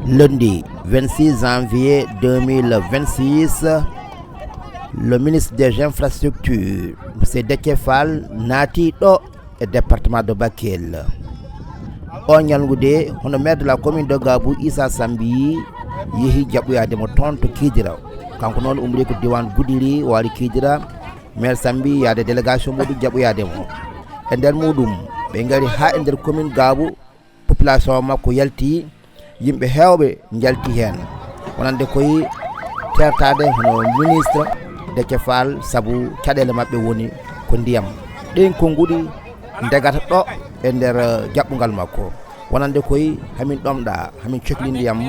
Lundi 26 janvier 2026, le ministre des Infrastructures, M. Déthié Fall, naati ɗo e département de Bakel. O ñalngude hono maire de la commune de Gabou Issa Sambi yehi jaɓɓoyade mo toon to Kidira. Kanko noon umri ko diwan Goudiri wali Kidira. Maire Sambi yaade délégation muɗum jaɓɓoyade mo. E nder muɗum ɓe ngari ha e nder commune Gabou, population makko yalti, yimɓe hewɓe jalti hen wonande koye tertade hono ministre Déthié Fall saabu caɗele mabɓe woni ko ndiyam ɗen konguɗi degata ɗo e nder jaɓɓugal makko wonande koye hamin ɗomɗa hamin cohli ndiyam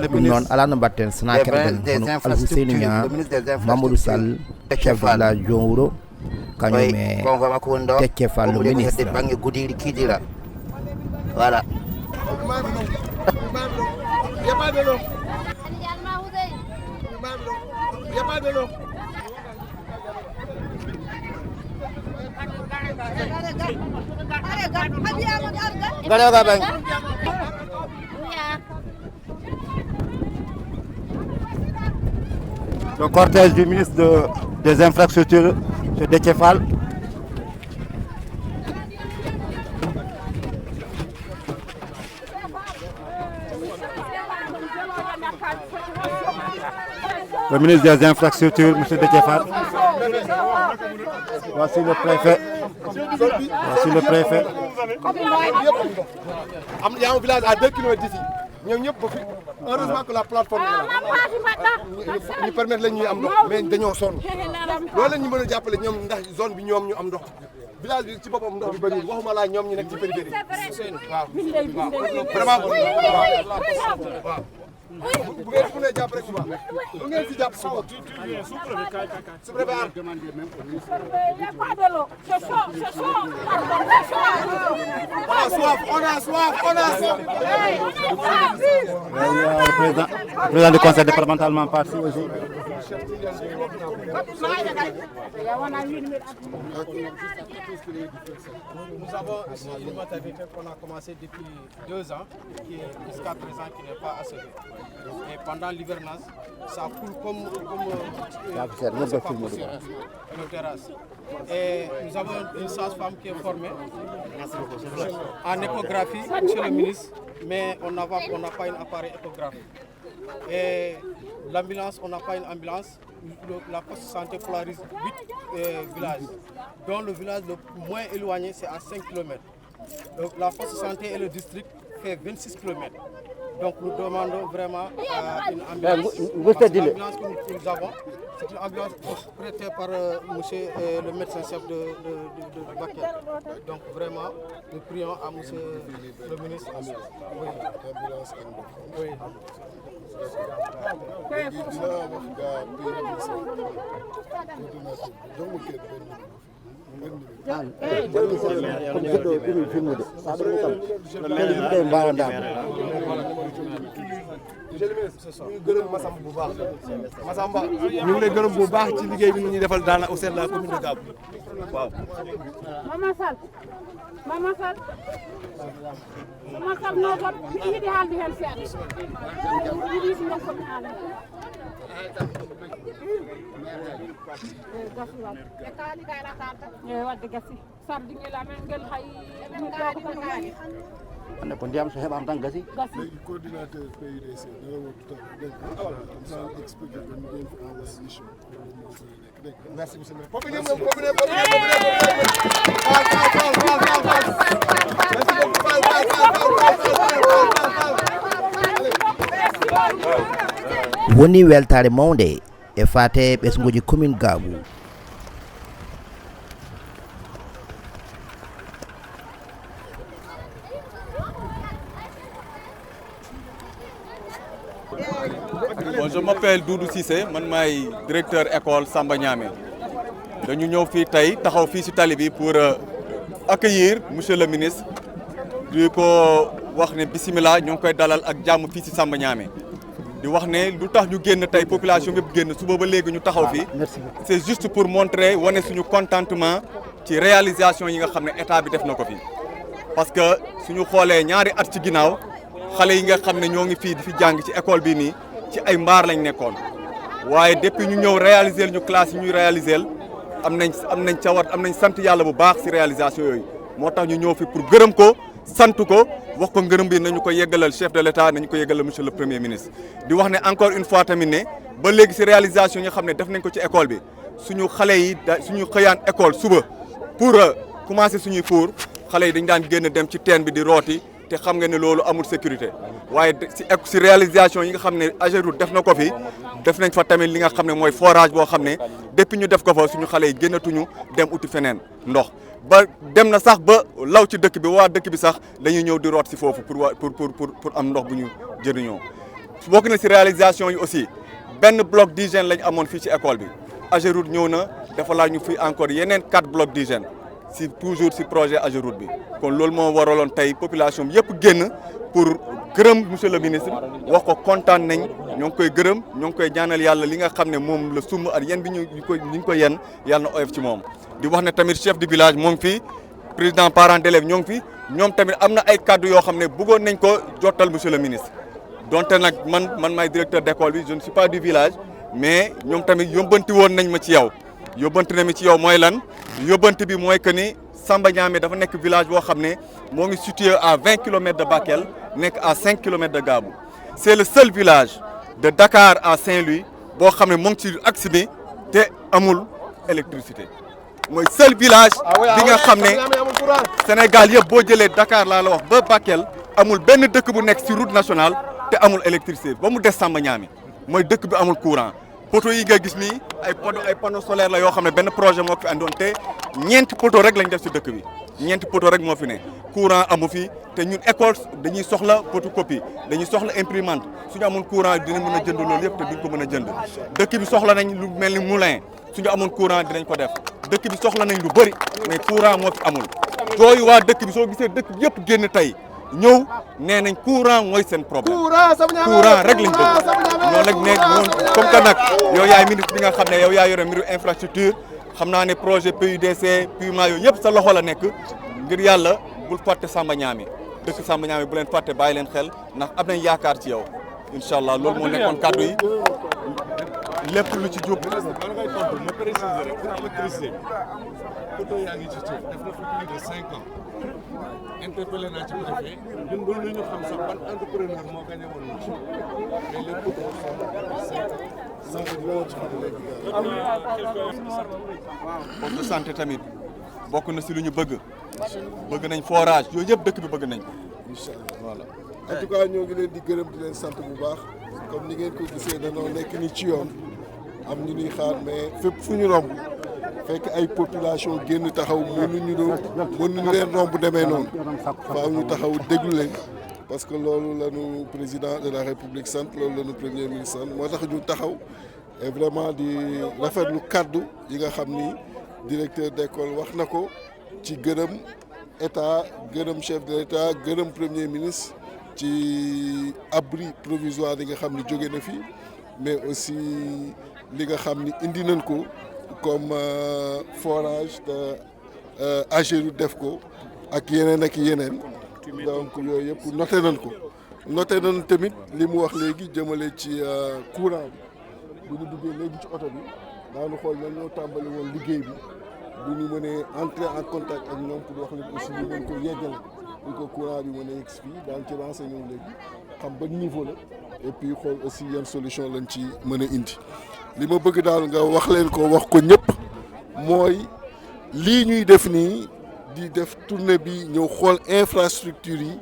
ɗum noon ala no mbatten sona keɗen hono Alhousseyni Niang, Mamadou Sall, chef de village Jonwuro, kañum e Déthié Fall le ministre banggue Goudiri Kidira. Voilà. Il n'y a pas de l'eau. Il n'y a pas de l'eau. Le cortège du ministre des Infrastructures, M. Déthié Fall. Le ministre des Infrastructures, M. Déthié Fall. Voici le préfet. Voici le préfet. Il y a un village à 2 km d'ici. Heureusement que la plateforme nous permet de nous am mais dañoo sonn loolu la ñu mën a jàppale ñoom ndax zone bi ñoom ñu am ndox village bi ci boppam ndox bi bëri waxuma laa ñoom ñu nekk ci périphérie waaw vraiment waaw bu ngeen fu ne jàpp rek bu baax bu ngeen si jàpp suba su préfère on a soif. Le président du conseil départementalement parti aussi. Nous avons ici une maternité qu'on a commencé depuis 2 ans, qui est jusqu'à présent qui n'est pas achevée. Et pendant l'hivernage, ça coule comme nos terrasses. Et nous avons une sage-femme qui est formée en échographie, monsieur le ministre, mais on n'a pas un appareil échographe. Et l'ambulance, on n'a pas une ambulance. La poste de santé polarise 8 villages, dont le village le moins éloigné, c'est à 5 km. Donc la poste de santé et le district fait 26 km. Donc nous demandons vraiment une ambulance. L'ambulance que nous avons, c'est une ambulance prêtée par monsieur le médecin-chef de Bakel. Donc vraiment, nous prions à monsieur le ministre. Oui. Oui. Monsieur le ministre ñu ngi gërëm Massamba bu baax Massamba ñu ngi lay gërëm bu baax ci liggéey bi ñu defal dans au sein de la commune de Gabou waaw. Mama Sall no got yiɗi haalde hen seeɗa yiɗi so ko haala wadde gasi sardinguel amen ngel hay min ɗo ko tan ande ko ndiyam so heɓama tan gasi. léegi coordinateur PUDC dara wottu tan comme ça expliqué ko ni ngeen ko envoyé mission Merci monsieur le ministre. Woni weltare mawde e fate ɓesguji commune Gabou. Bon, je m'appelle Doudou Cissé, man maay directeur école Samba Niamé. Dañu ñëw fii tey taxaw fii ci tali bi pour accueillir monsieur le ministre di ko wax ne bismillah ñoo ngi koy dalal ak jàmm fii ci Samba Niamé. di wax ne lu tax ñu génn tey population bi génn suba ba léegi ñu taxaw fii c'est juste pour montrer wane suñu contentement ci réalisation yi nga xam ne état bi def na ko fii parce que suñu xoolee ñaari at ci ginnaaw xale yi nga xam ne ñoo ngi fii di fi jàng ci école bi nii ci ay mbaar lañ nekkoon waaye depuis ñu ñëw réaliser ñu classe yi ñuy réaliser am nañ sant yàlla bu baax si réalisation yooyu moo tax ñu ñëw fi pour gërëm ko sant ko wax ko ngërëm bi nañu ko yeggalal chef de l'État nañu ko yeggalal monsieur le premier ministre di wax ne encore une fois tamit ne ba léegi si réalisation yi nga xam ne def nañ ko ci école bi suñu xale yi suñu xëyaan école suba pour commencer suñuy cours xale yi dañ daan génn dem ci teen bi di rooti te xam nga ne loolu amul sécurité waaye si réalisation yi nga xam ne AGEROUTE def na ko fi def nañ fa tamit li nga xam ne mooy forage boo xam ne depuis ñu def ko fa suñu xale yi génnatuñu dem uti feneen ndox ba dem na sax ba law ci dëkk bi waa dëkk bi sax dañuy ñëw di root si foofu pour am ndox bu ñu jëriñoo bokk na si réalisation yi aussi benn bloc d'hygiène lañ amoon fii ci école bi AGEROUTE ñëw na dafa laaj ñu fi encore yeneen 4 blocs d'hygiène si toujours si projet AGEROUTE bi kon loolu moo waraloon tey population bi yëpp génn pour gërëm monsieur le ministre wax ko kontaan nañ ñoo ngi koy gërëm ñoo ngi koy ñaanal yàlla li nga xam ne moom la sumb ak yéen bi ñu ko yen yàlla na oyof ci moom. di wax ne tamit chef du village moo ngi fi président parents d'élèves ñoo ngi fi ñoom tamit am na ay kaddu yoo xam ne bëggoon nañ ko jottal monsieur le ministre donte nag man maay directeur d'école bi je ne suis pas du village mais ñoom tamit yóbbanti woon nañ ma ci yow. yóbbante na mi ci yow mooy lan yóbbante bi mooy que ni Samba Niamé dafa nekk village boo xam ne moo ngi situé à 20 kilomètres de Bakel nekk à 5 kilomètres de Gabou c'est le seul village de Dakar à Saint-Louis boo xam ne moo ngi ci axe bi te amul électricité mooy seul village bi nga xam ne Sénégal yëpp boo jëlee Dakar laa la wax ba Bakel amul benn dëkk bu nekk ci route nationale te amul électricité ba mu des Samba Niamé mooy dëkk bi amul courant poto yi nga gis nii ay panneaux solaires la yoo xam ne benn projet moo fi andoon te ñeenti poto rek lañ def ci dëkk bi ñeenti poto rek moo fi ne courant amu fi te ñun école dañuy soxla photocopie dañuy soxla imprimante suñu amoon courant dinañ mën a jënd loolu yëpp te duñ ko mën a jënd dëkk bi soxla nañ lu mel ni moulin suñu amoon courant dinañ ko def dëkk bi soxla nañ lu bëri mais courant moo fi amul jooyu waa dëkk bi soo gisee dëkk bi yëpp génn tey ñëw nee nañ courant mooy seen problème courant rek lañ bëgg noonu rek ne moom comme que nag yow yaay ministre bi nga xam ne yow yaa yore mbiru infrastructure xam naa ne projet PUDC PUMA yooyu yëpp sa loxo la nekk ngir yàlla bul fàtte Samba Niamé dëkk Samba Niamé bu leen fàtte bàyyi leen xel ndax am nañ yaakaar ci yow incha allah loolu moo nekkoon kàddu yi lépp lu ci jub. ma préciser rek pour électricité poto yaa ngi ci suuf def na fi plus de 5 ans interpellé naa ci préfet ñun mënu ñu xam sax ban entrepreneur moo gagné woon marché mais les poteaux sont 5 ans. poste de santé tamit bokk na si lu ñu bëgg nañ forage yooyu yëpp dëkk bi bëgg nañ incha allah voilà. en tout cas ñoo ngi leen di gërëm di leen sant bu baax comme ni ngeen ko gisee dañoo nekk ni ci yoon am ñu ñuy xaar mais fépp fu ñu romb fekk ay population génn taxaw mënuñu leen romb demee noonu faaw ñu taxaw déglu leen parce que loolu la ñu président de la république sant loolu la ñu premier ministre sant moo tax ñu taxaw et vraiment di rafetlu kaddu yi nga xam ni directeur d'école wax na ko ci gërëm état gërëm chef de l'état gërëm premier ministre ci abri provisoire yi nga xam ni jóge na fi mais aussi li nga xam ni indi nañ ko comme forage te AGEROUTE def ko ak yeneen donc yooyu yëpp noté nañ ko noté nañ tamit li mu wax léegi jëmale ci courant bi bu ñu duggee léegi ci oto bi daanu xool ñan ñoo tàmbali woon liggéey bi bu ñu mënee entrer en contact ak ñoom pour wax leen aussi ñu mën ko yeggale pour que courant bi mën a yegg fii daan ci renseigné wu léegi xam ba niveau la et puis xool aussi yan solution lañ ci mën a indi li ma bëgg daal nga wax leen ko wax ko ñëpp mooy lii ñuy def nii di def tournée bi ñëw xool infrastructure yi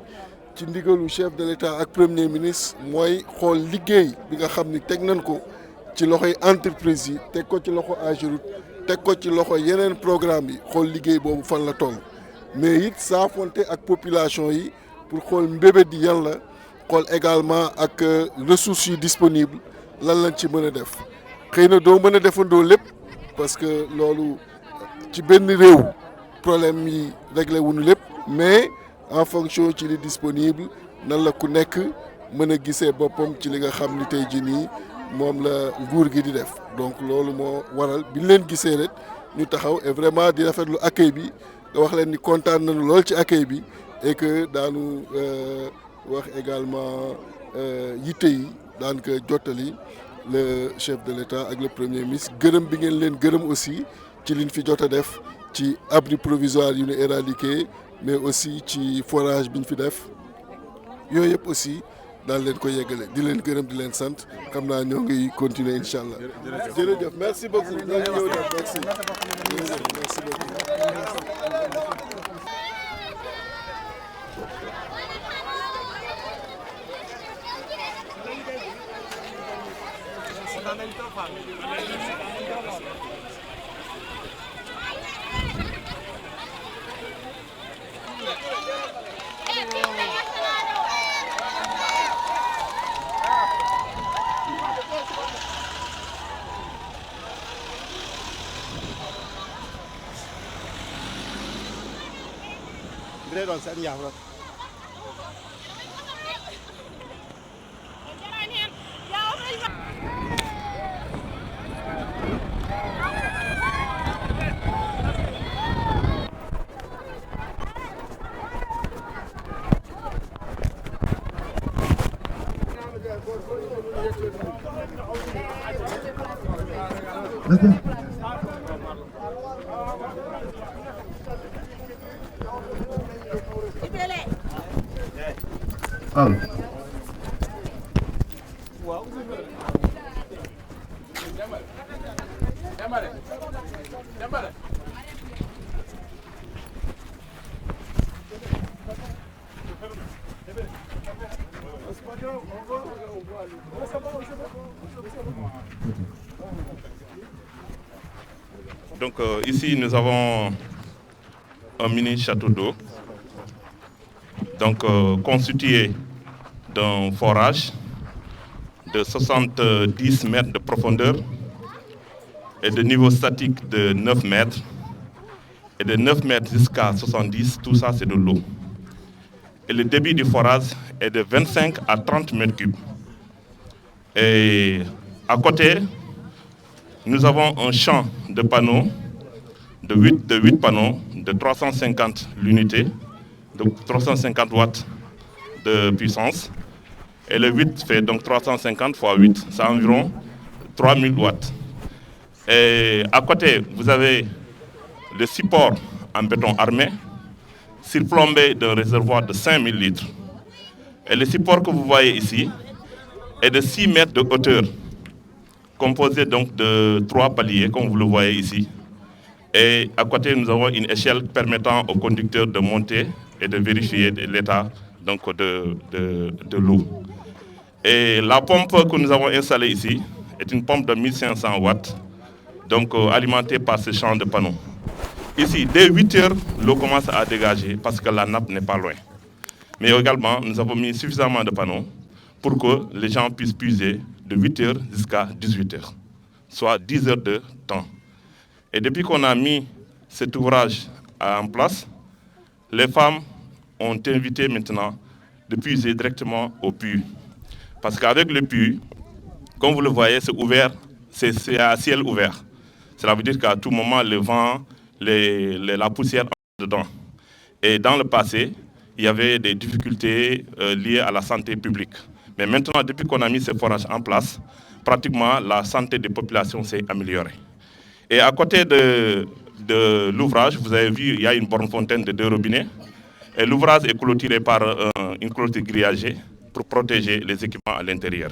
ci ndigalu chef de l'État ak premier ministre mooy xool liggéey bi nga xam ni teg nañ ko ci loxoy entreprise yi teg ko ci loxo AGEROUTE teg ko ci loxo yeneen programme yi xool liggéey boobu fan la toll mais it saafonte ak population yi pour xool mbébét yi yan la xool également ak ressources yi disponible lan lañ ci mën a def xëy na doo mën a defandoo lépp parce que loolu ci benn réew problème yi réglé wuñu lépp mais en fonction ci li disponible nan la ku nekk mën a gisee boppam ci li nga xam ni tey jii nii moom la nguur gi di def donc loolu moo waral bi ñu leen gisee rek ñu taxaw et vraiment di rafetlu accueil bi nga wax leen ni kontaan nañu lool ci accueil bi et que daanu wax également yitte yi daan ko jottali le chef de l'État ak le premier ministre gërëm bi ngeen leen gërëm aussi ci liñ fi jot a def ci abri provisoire yu ñu éradiqué mais aussi ci forage bi ñu fi def yooyu yëpp aussi daal leen ko yeggale di leen gërëm di leen sant xam naa ñoo ngi continuer incha allah. jërëjëf merci beaucoup. merci. merci beaucoup. Donc ici nous avons un mini château d'eau donc constitué d'un forage de 70 mètres de profondeur et de niveau statique de 9 mètres et de 9 mètres jusqu'à 70, tout ça c'est de l'eau. Et le débit du forage est de 25 à 30 mètres cubes. Et à côté, nous avons un champ de panneaux, de 8 panneaux, de 350 l'unité, de 350 watts de puissance. Et le 8 fait donc 350 fois 8, c'est environ 3000 watts. Et à côté, vous avez le support en béton armé, surplombé d'un réservoir de 5000 litres. Et le support que vous voyez ici est de 6 mètres de hauteur, composé donc de 3 paliers, comme vous le voyez ici. Et à côté, nous avons une échelle permettant aux conducteurs de monter et de vérifier l'état de l'eau. Et la pompe que nous avons installée ici est une pompe de 1500 watts, donc alimentée par ce champ de panneaux. Ici, dès 8 heures, l'eau commence à dégager parce que la nappe n'est pas loin. Mais également, nous avons mis suffisamment de panneaux pour que les gens puissent puiser de 8 heures jusqu'à 18 heures, soit 10 heures de temps. Et depuis qu'on a mis cet ouvrage en place, les femmes ont invité maintenant de puiser directement au puits. Parce qu'avec le puits, comme vous le voyez, c'est ouvert, c'est à ciel ouvert. Cela veut dire qu'à tout moment, le vent, la poussière entre dedans. Et dans le passé, il y avait des difficultés liées à la santé publique. Mais maintenant, depuis qu'on a mis ces forages en place, pratiquement la santé des populations s'est améliorée. Et à côté de l'ouvrage, vous avez vu, il y a une borne fontaine de 2 robinets. Et l'ouvrage est clôturé par une clôture grillagée pour protéger les équipements à l'intérieur.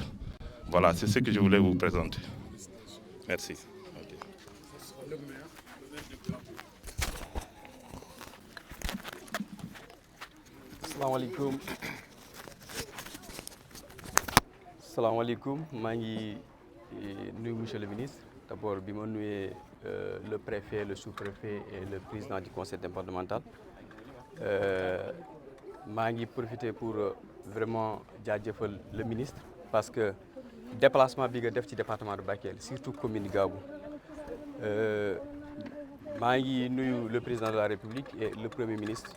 Voilà, c'est ce que je voulais vous présenter. Merci. Salam alaikum, monsieur le ministre. D'abord, le préfet, le sous-préfet et le président du conseil départemental. Je profite pour vraiment dire le ministre parce que le déplacement du département de Bakel, surtout la commune de Gabou, le président de la République et le premier ministre.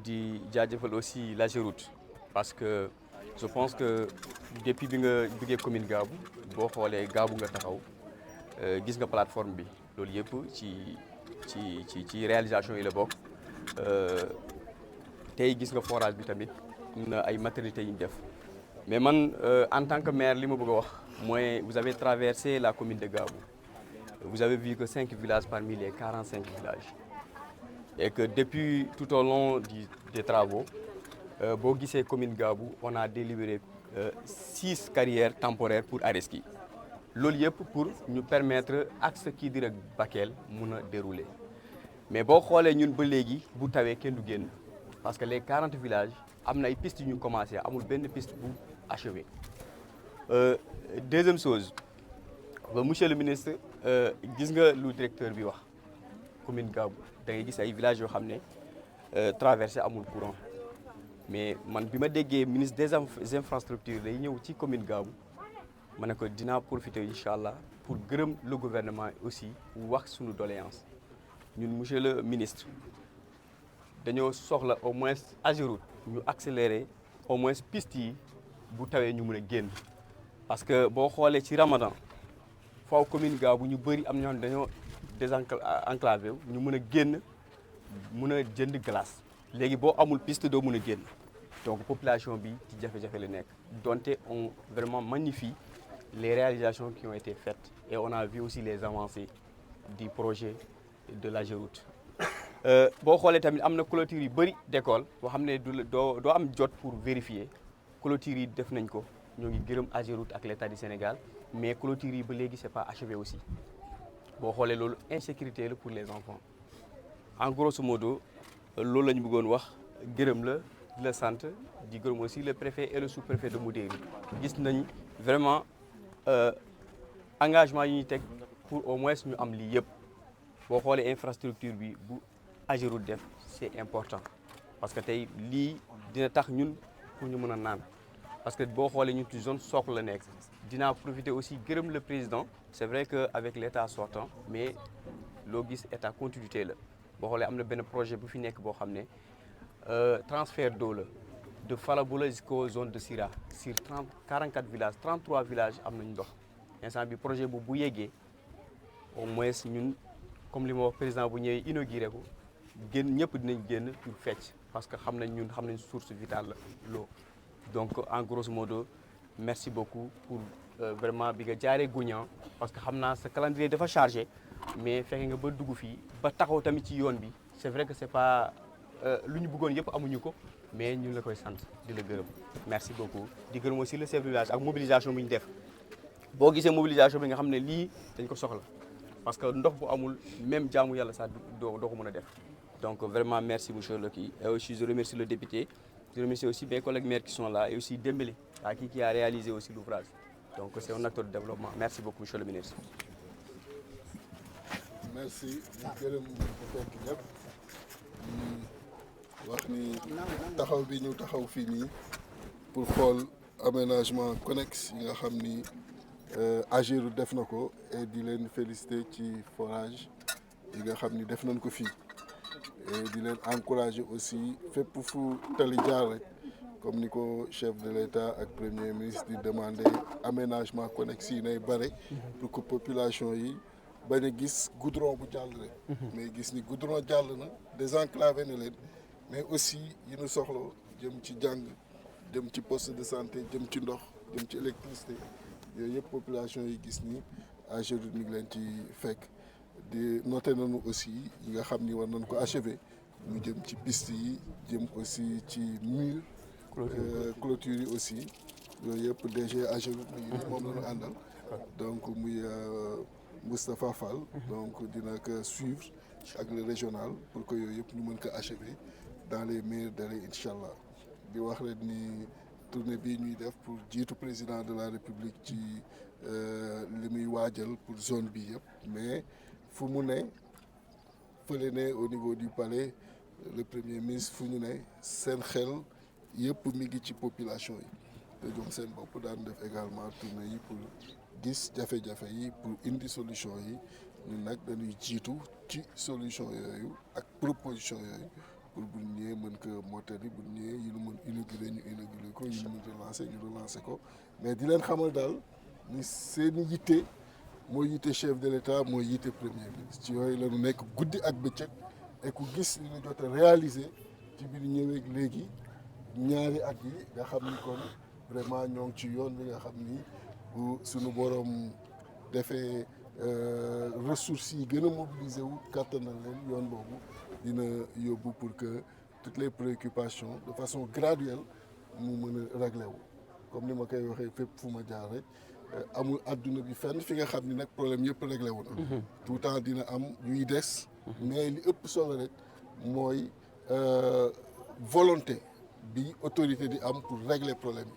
Di jaajëfal aussi la Géroute parce que je pense que depuis bi nga duggee commune Gabou boo xoolee Gabou nga taxaw gis nga plateforme bi loolu yëpp ci réalisation yi la bokk tey gis nga forage bi tamit na ay matérialité yu ñu def mais man en tant que maire li ma bëgg a wax mooy vous avez traversé la commune de Gabou vous avez vu que 5 villages parmi les 45 villages et que depuis tout au long des travaux boo gisee commune Gabou on a délibéré 6 carrières temporaires pour Areski loolu yëpp pour ñu permettre axe kii di rek Bakel mun a dérouler mais boo xoolee ñun ba léegi bu tawee kenn du génn parce que les 40 villages am na ay pistes yu ñu commencé amul benn piste bu achevé. Deuxième chose ba monsieur le ministre gis nga lu directeur bi wax commune Gabou da ngay gis ay villages yoo xam ne traversé amul courant mais man bi ma déggee ministre des infrastructures day ñëw ci commune Gabou ma ne ko dinaa profiter incha allah pour gërëm le gouvernement aussi wax suñu doléance ñun monsieur le ministre dañoo soxla au moins Ageroute ñu accélérer au moins piste yi bu tawee ñu mën a génn parce que boo xoolee ci Ramadan faaw commune Gabou ñu bëri am ñoo xam dañoo désenclavé ñu mën a génn mën a jënd glace léegi boo amul piste doo mën a génn donc population bi ci jafe-jafe la nekk donte on vraiment magnifie les réalisations qui ont été faites et on a vu aussi les avancées du projet de l'Ageroute boo xoolee tamit am na clôture yu bëri d'école boo xam ne doo am jot pour vérifier clôture yi def nañ ko ñoo ngi gërëm Ageroute ak l'État du Sénégal mais clôture yi ba léegi c'est pas achevé aussi boo xoolee loolu insécurité la pour les enfants en grosso modo loolu la ñu bëggoon wax gërëm la di la sant di gërëm aussi le préfet et le sous-préfet de Moudéri gis nañ vraiment engagement yi ñuy teg pour au moins ñu am lii yëpp boo xoolee infrastructure bi bu Ageroute def c'est important parce que tey lii dina tax ñun pour ñu mën a naan parce que boo xoolee ñun ci zone socle la nekk dinaa profiter aussi gërëm le président c'est vrai que avec l'état sortant mais loo gis état continuité la boo xoolee am na benn projet bu fi nekk boo xam ne transfert d'eau la de Falaboula jusqu'aux zones de Sira sur 44 villages 33 villages am nañu ndox instant bi projet bu yeggee au moins ñun comme li ma wax président bu ñëwee inauguré ko génn ñëpp dinañ génn pour fecc parce que xam nañ source vitale la l'eau donc en grosso modo merci beaucoup pour vraiment bi nga jaaree Gounian parce que xam naa sa calendrier dafa chargé mais fexe nga ba dugg fii ba taxaw tamit ci yoon bi c'est vrai que c'est pas lu ñu bëggoon yëpp amuñu ko mais ñu la koy sant di la gërëm merci beaucoup di gërëm aussi le chef de village ak mobilisation bi ñu def boo gisee mobilisation bi nga xam ne lii dañ ko soxla parce que ndox bu amul même jaamu yàlla sax doo ko mën a def donc vraiment merci monsieur le kii et aussi je remercie le député je remercie aussi mes collègues maires qui sont là et aussi Dembélé qui a réalisé aussi l'ouvrage donc c'est un acteur de développement merci beaucoup monsieur le ministre. merci ñu gërëm ñu fekk ñëpp wax ni taxaw bi ñu taxaw fii nii pour xool aménagement connexe yi nga xam ni Ageroute def na ko et di leen féliciter ci forage yi nga xam ni def nañ ko fii et di leen encourager aussi fépp fu tali jaar rek comme ni ko chef de l'État ak premier ministre di demander aménagement connexe yi nay bare pour que population yi bañ a gis goudron bu jàll rek mais gis ni goudron jàll na désenclavé na leen mais aussi yi ñu soxla jëm ci jàng jëm ci poste de santé jëm ci ndox jëm ci électricité yooyu yëpp population yi gis ni Ageroute mi ngi leen ci fekk di noté nañu aussi yi nga xam ni war nañ ko achever mu jëm ci piste yi jëm aussi ci mur clôture yi aussi yooyu yëpp DG Ageroute mi ngi moom la ñu àndal donc muy Moustapha Fall donc dina ko suivre ak le régional pour que yooyu yëpp ñu mën ko achever dans les meilleurs délais incha allah di wax rek ni tournée bii ñuy def pour jiitu président de la république ci li muy waajal pour zone bi yëpp mais fu mu ne fële ne au niveau du palais le premier ministre fu ñu ne seen xel yëpp mi ngi ci population yi te ñoom seen bopp daan def également tournée yi pour gis jafe-jafe yi pour indi solution yi ñun nag dañuy jiitu ci solution yooyu ak proposition yooyu pour bu ñëwee mën ko mottali bu ñëwee yi ñu mën inaugurer ñu inaugurer ko yi ñu mën relancer ko mais di leen xamal daal ni seen yitte mooy yitte chef de l'État mooy yitte premier ministre ci yooyu la ñu nekk guddi ak bëccëg et ku gis li ñu jot a réaliser Djibril ñëwee léegi ñaari at yi nga xam ni kon vraiment ñoo ngi ci yoon bi nga xam ni bu suñu borom defee ressources yi gën a mobiliser wu kattanal leen yoon boobu dina yóbbu pour que toutes les préoccupations de façon graduelle mu mën a réglé wu comme ni ma koy waxee fépp fu ma jaar rek amul adduna bi fenn fi nga xam ni nag problème yëpp réglé wu na tout le temps dina am yuy des mais li ëpp solo rek mooy volonté bi autorité di am pour régler problème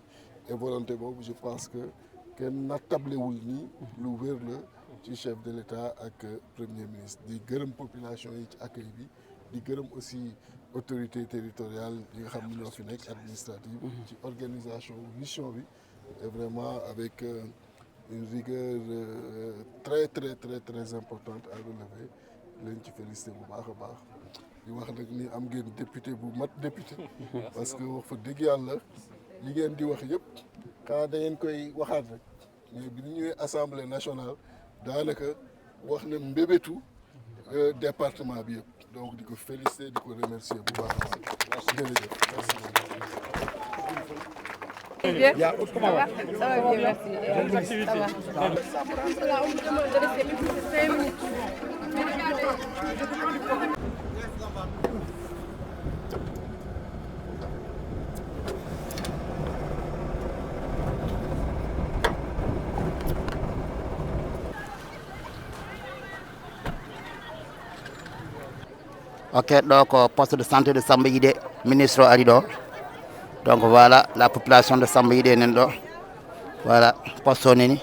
yi et volonté boobu je pense que kenn nattablewul nii lu wér la ci chef de l'État ak premier ministre di gërëm population yi ci accueil bi di gërëm aussi autorité territoriale yi nga xam ne ñoo fi nekk administrative ci organisation mission bi et vraiment avec une rigueur très importante à relever leen ci félicité bu baax a baax di wax nag ni am ngeen député bu mat député parce que wax fa dëgg yàlla li ngeen di wax yëpp xanaa da ngeen koy waxaat rek mais bi ñu ñëwee assemblée nationale daanaka wax na mbébétu département bi yëpp donc di ko féliciter di ko remercier bu baax a baax jërëjëf Ok, donc poste de santé de Samba Yidé, ministre Alido. Donc voilà, la population de Samba Yidé Nendo. Voilà, poste Nini.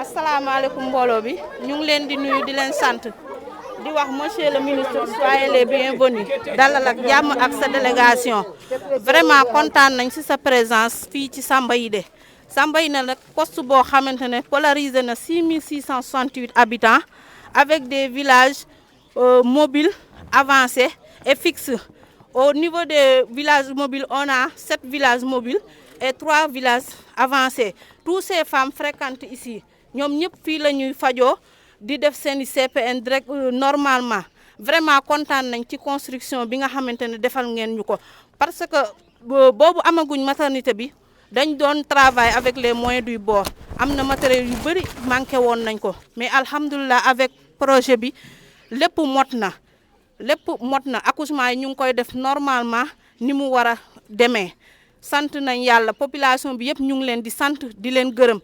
asalaamaaleykum mbooloo bi ñu ngi leen di nuyu di leen sant di wax monsieur le ministre soyez les bienvenus dalal ak jàmm ak sa délégation vraiment kontaan nañ ci sa présence fii ci Samba Yidé Samba Yidé nag poste boo xamante ne polarisé na 6668 habitants avec des villages mobiles avancés et fixes. Au niveau des villages mobiles, on a 7 villages mobiles et 3 villages avancés. Toutes ces femmes fréquentent ici. ñoom ñëpp fii la ñuy fajoo di def seen i CPN direct normalement vraiment kontaan nañ ci construction bi nga xamante ne defal ngeen ñu ko parce que boobu amaguñ maternité bi dañ doon travailler avec les moyens du bord am na matériel yu bëri manqué woon nañ ko mais alhamdulilah avec projet bi lépp mot na accouchement yi ñu ngi koy def normalement ni mu war a demee sant nañ yàlla population bi yëpp ñu ngi leen di sant di leen gërëm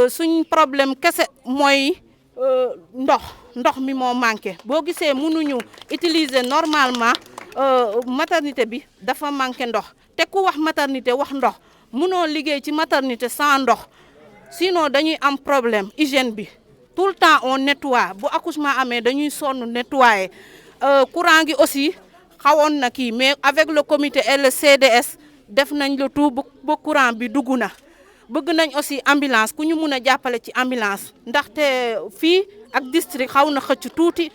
suñ problème kese mooy ndox mi moo manqué boo gisee mënuñu utiliser normalement maternité bi dafa manqué ndox te ku wax maternité wax ndox mënoo liggéey ci maternité sans ndox sinon dañuy am problème hygiène bi tout le temps on nettoie bu accouchement amee dañuy sonn nettoyer courant gi aussi xawoon na kii mais avec le comité et le CDS def nañ le tout ba courant bi dugg na bëgg nañ aussi ambulance ku ñu mun a jàppale ci ambulance ndaxte fii ak district xaw na xëcc tuuti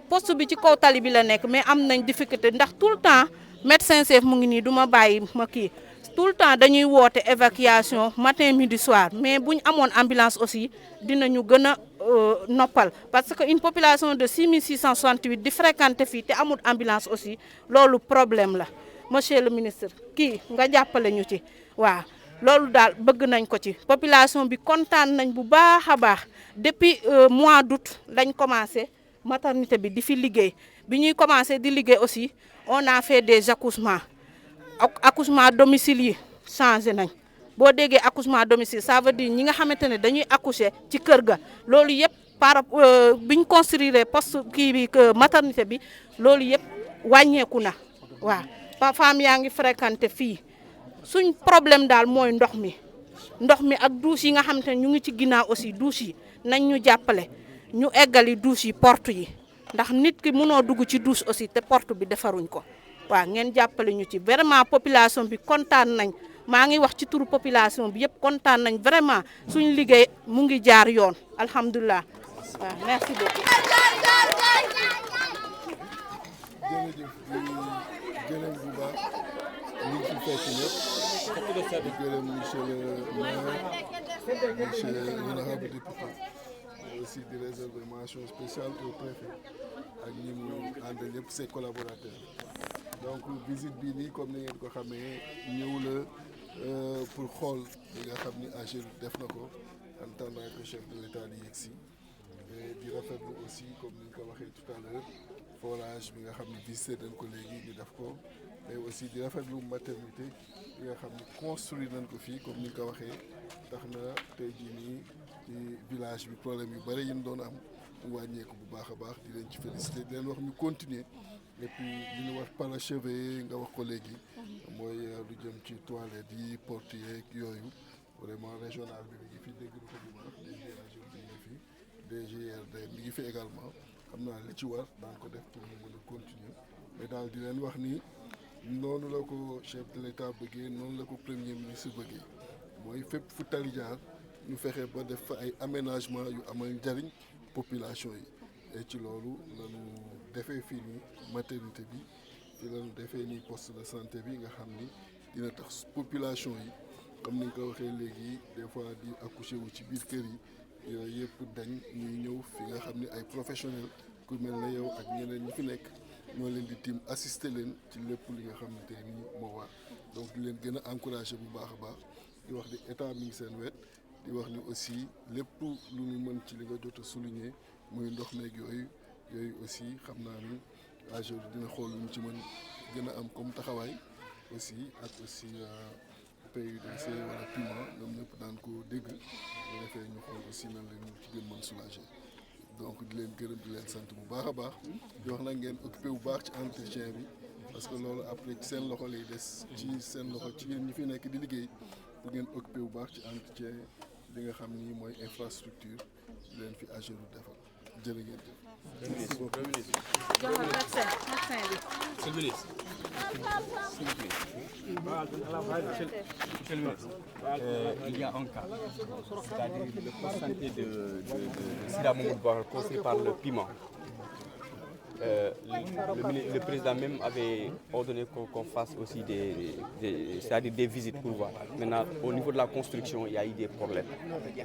poste bi ci kaw tali bi la nekk mais am nañ difficulté ndax tout le temps médecin chef mu ngi nii du ma bàyyi ma kii tout le temps dañuy woote évacuation matin midi soir mais buñ amoon ambulance aussi dinañu gën a noppal parce que une population de 6668 di fréquenter fii te amul ambulance aussi loolu problème la monsieur le ministre kii nga jàppale ñu ci waaw loolu daal bëgg nañ ko ci population bi kontaan nañ bu baax a baax depuis mois d'août lañ commencé maternité bi di fi liggéey bi ñuy commencé di liggéey aussi on a fait des accouchements accouchement domicile yi changé nañ boo déggee accouchement domicile ça veut dire ñi nga xamante ne dañuy accoucher ci kër ga loolu yëpp par biñ construire poste kii bi maternité bi loolu yëpp wàññeeku na waaw femme yaa ngi fréquenté fii suñ problème daal mooy ndox mi ak douche yi nga xamante ne ñu ngi ci ginnaaw aussi douche yi nañ ñu jàppale ñu eggali douche yi porte yi ndax nit ki mënoo dugg ci douche aussi te porte bi defaruñ ko waaw ngeen jàppale ñu ci vraiment population bi kontaan nañ maa ngi wax ci turu population bi yëpp kontaan nañ vraiment suñ liggéey mu ngi jaar yoon alhamdulilah waaw merci beaucoup. gërëm bu baax ñu fi fekk ñëpp di gërëm monsieur le maire monsieur l'honorable député aussi di réserver mention spéciale au préfet ak ñi mu ànd ñëpp ses collaborateurs donc visite bi nii comme ni ngeen ko xamee ñëw la pour xool li nga xam ni AGEROUTE def na ko en tant que chef de l'État di yegg si di rafetlu aussi comme ni ñu ko waxee tout à l'heure forage bi nga xam ne visité nañ ko léegi ñu def ko mais aussi di rafetlu maternité bi nga xam ne construire nañ ko fii comme ni nga ko waxee tax na tey jii nii ci village bi problème yu bëri yi ñu doon am mu wàññeeku bu baax a baax di leen ci félicité di leen wax ñu continuer et puis li ñu wax parachever nga wax ko léegi mooy lu jëm ci toilette yi porte yeeg yooyu vraiment régional bi mi ngi fi dégg na ko bu baax DGAG mi ngi fi DGRD mi ngi fi également xam naa li ci war daan ko def pour ñu mën a continuer mais daal di leen wax ni noonu la ko chef de l'État bëggee noonu la ko premier ministre bëggee mooy fépp fu tali jaar ñu fexe ba def fa ay aménagement yu amal njariñ population yi et ci loolu lañu defee fii nii maternité bi ci lañu defee nii poste de santé bi nga xam ni dina tax population yi comme ni nga ko waxee léegi des fois di accoucher wu ci biir kër yi yooyu yëpp dañ ñuy ñëw fi nga xam ni ay professionnels ku mel ne yow ak ñeneen ñi fi nekk ñoo leen di tiim assister leen ci lépp li nga xamante ni moo war donc di leen gën a encourager bu baax a baax di wax ni état mi ngi seen wet di wax ni aussi lépp lu ñu mën ci li nga jot a souligner muy ndox meeg yooyu aussi xam naa ni AGEROUTE dina xool lu mu ci mën gën a am comme taxawaay aussi ak aussi PUDC wala PUMA ñoom ñëpp daan ko dégg bu defee ñu xool aussi nan leen ci gën mën soulager donc di leen gërëm di leen sant bu baax a baax di wax nag ngeen occupé bu baax ci entretien bi parce que loolu après ci seen loxo lay des ci seen loxo ci yéen ñi fi nekk di liggéey bu ngeen occupé bu baax ci entretien li nga xam ni mooy infrastructure di leen fi AGEROUTE defal jërë ngeen jëf. Il y a un cas, c'est-à-dire le poste santé de Sida Mamadou Bakar construit par le PIMA. Le président même avait ordonné qu'on fasse aussi c'est-à-dire des visites pour voir. Maintenant, au niveau de la construction, il y a eu des problèmes.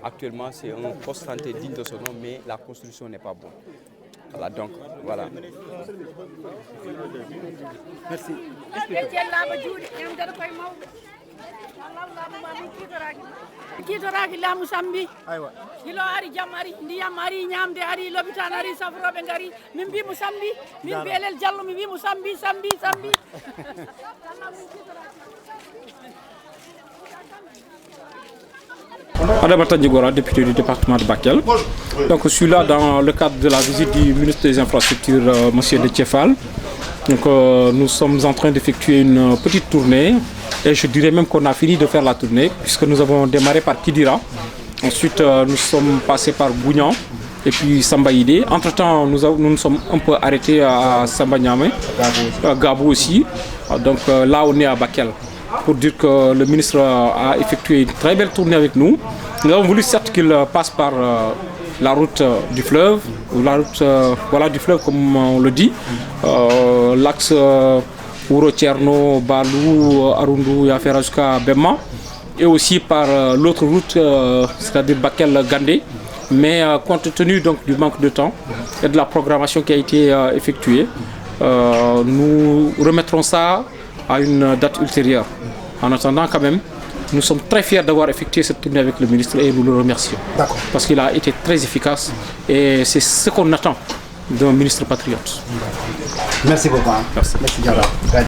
Actuellement, c'est un poste santé digne de son nom, mais la construction n'est pas bonne. Voilà, donc, voilà. Merci. kiitoraki laamu sambi hilo ari jam ari ndiyam ari ñamde ari lopitan ari safroɓe ngari min mbimo sambi min beelel diallo mi wimo sambi Adama Tandjigora, député du département de Bakel. Donc je suis là dans le cadre de la visite du ministre des Infrastructures, monsieur Déthié Fall. Donc nous sommes en train d'effectuer une petite tournée et je dirais même qu'on a fini de faire la tournée puisque nous avons démarré par Kidira. Ensuite nous sommes passés par Gougnan et puis Sambaïdé. Entre-temps nous nous sommes un peu arrêtés à Sambanyame, à Gabou aussi. Donc là on est à Bakel. Pour dire que le ministre a effectué une très belle tournée avec nous. Nous avons voulu certes qu'il passe par la route du fleuve, ou la route du fleuve comme on le dit, l'axe Ouro Tcherno, Balou, Arundu, Yafera jusqu'à Bema, et aussi par l'autre route, c'est-à-dire Bakel-Gandé, Mais compte tenu donc, du manque de temps et de la programmation qui a été effectuée, nous remettrons ça à une date ultérieure. En attendant quand même, nous sommes très fiers d'avoir effectué cette tournée avec le ministre et nous le remercions. Parce qu'il a été très efficace et c'est ce qu'on attend d'un ministre patriote. Merci beaucoup. Merci. Merci.